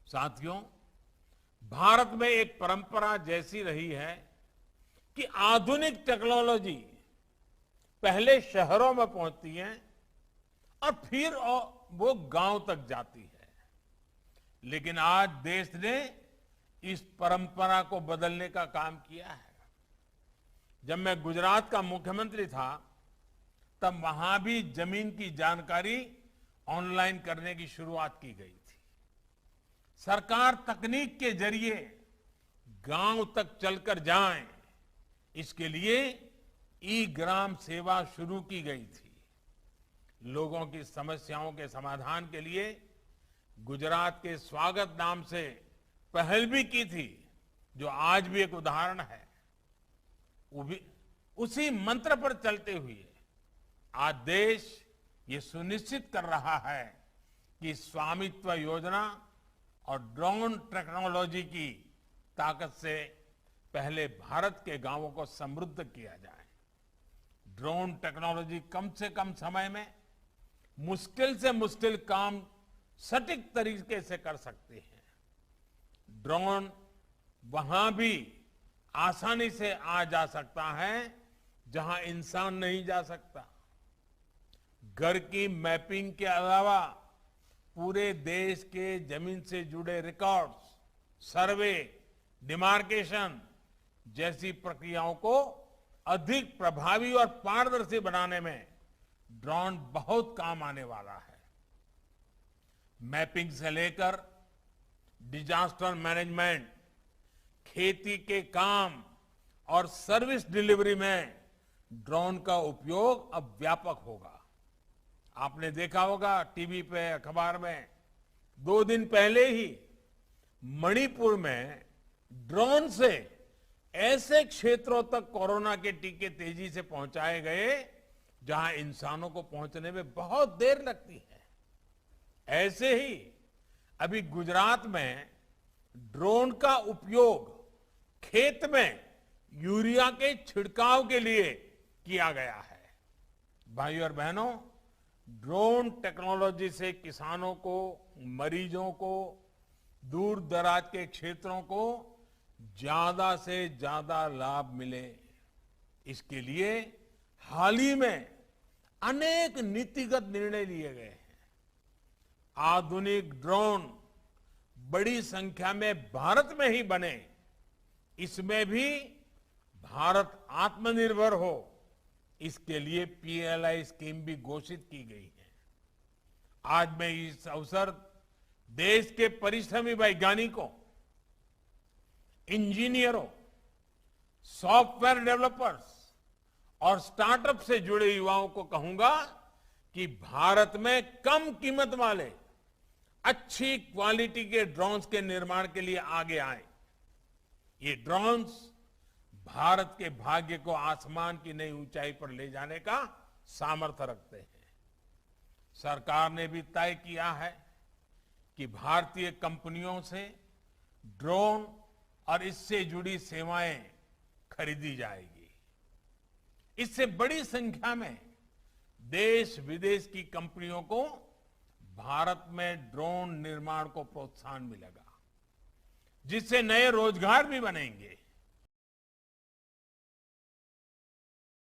साथियों, भारत में एक परंपरा जैसी रही है कि आधुनिक टेक्नोलॉजी पहले शहरों में पहुंचती है और फिर वो गांव तक जाती है। लेकिन आज देश ने इस परंपरा को बदलने का काम किया है। जब मैं गुजरात का मुख्यमंत्री था, तब वहां भी जमीन की जानकारी ऑनलाइन करने की शुरुआत की गई थी। सरकार तकनीक के जरिए गांव तक चलकर जाए, इसके लिए ई ग्राम सेवा शुरू की गई थी। लोगों की समस्याओं के समाधान के लिए गुजरात के स्वागत नाम से पहल भी की थी, जो आज भी एक उदाहरण है। उसी मंत्र पर चलते हुए आज देश ये सुनिश्चित कर रहा है कि स्वामित्व योजना और ड्रोन टेक्नोलॉजी की ताकत से पहले भारत के गांवों को समृद्ध किया जाए। ड्रोन टेक्नोलॉजी कम से कम समय में मुश्किल से मुश्किल काम सटीक तरीके से कर सकते हैं। ड्रोन वहां भी आसानी से आ जा सकता है जहां इंसान नहीं जा सकता। घर की मैपिंग के अलावा पूरे देश के जमीन से जुड़े रिकॉर्ड्स, सर्वे, डिमार्केशन जैसी प्रक्रियाओं को अधिक प्रभावी और पारदर्शी बनाने में ड्रोन बहुत काम आने वाला है। मैपिंग से लेकर डिजास्टर मैनेजमेंट, खेती के काम और सर्विस डिलीवरी में ड्रोन का उपयोग अब व्यापक होगा। आपने देखा होगा टीवी पे, अखबार में, 2 दिन पहले ही मणिपुर में ड्रोन से ऐसे क्षेत्रों तक कोरोना के टीके तेजी से पहुंचाए गए जहां इंसानों को पहुंचने में बहुत देर लगती है। ऐसे ही अभी गुजरात में ड्रोन का उपयोग खेत में यूरिया के छिड़काव के लिए किया गया है। भाइयों और बहनों, ड्रोन टेक्नोलॉजी से किसानों को, मरीजों को, दूर दराज के क्षेत्रों को ज्यादा से ज्यादा लाभ मिले, इसके लिए हाल ही में अनेक नीतिगत निर्णय लिए गए हैं। आधुनिक ड्रोन बड़ी संख्या में भारत में ही बने, इसमें भी भारत आत्मनिर्भर हो, इसके लिए पीएलआई स्कीम भी घोषित की गई है। आज मैं इस अवसर देश के परिश्रमी वैज्ञानिकों, इंजीनियरों, सॉफ्टवेयर डेवलपर्स और स्टार्टअप से जुड़े युवाओं को कहूंगा कि भारत में कम कीमत वाले अच्छी क्वालिटी के ड्रोन्स के निर्माण के लिए आगे आए। ये ड्रोन्स भारत के भाग्य को आसमान की नई ऊंचाई पर ले जाने का सामर्थ्य रखते हैं। सरकार ने भी तय किया है कि भारतीय कंपनियों से ड्रोन और इससे जुड़ी सेवाएं खरीदी जाएगी। इससे बड़ी संख्या में देश विदेश की कंपनियों को भारत में ड्रोन निर्माण को प्रोत्साहन मिलेगा, जिससे नए रोजगार भी बनेंगे।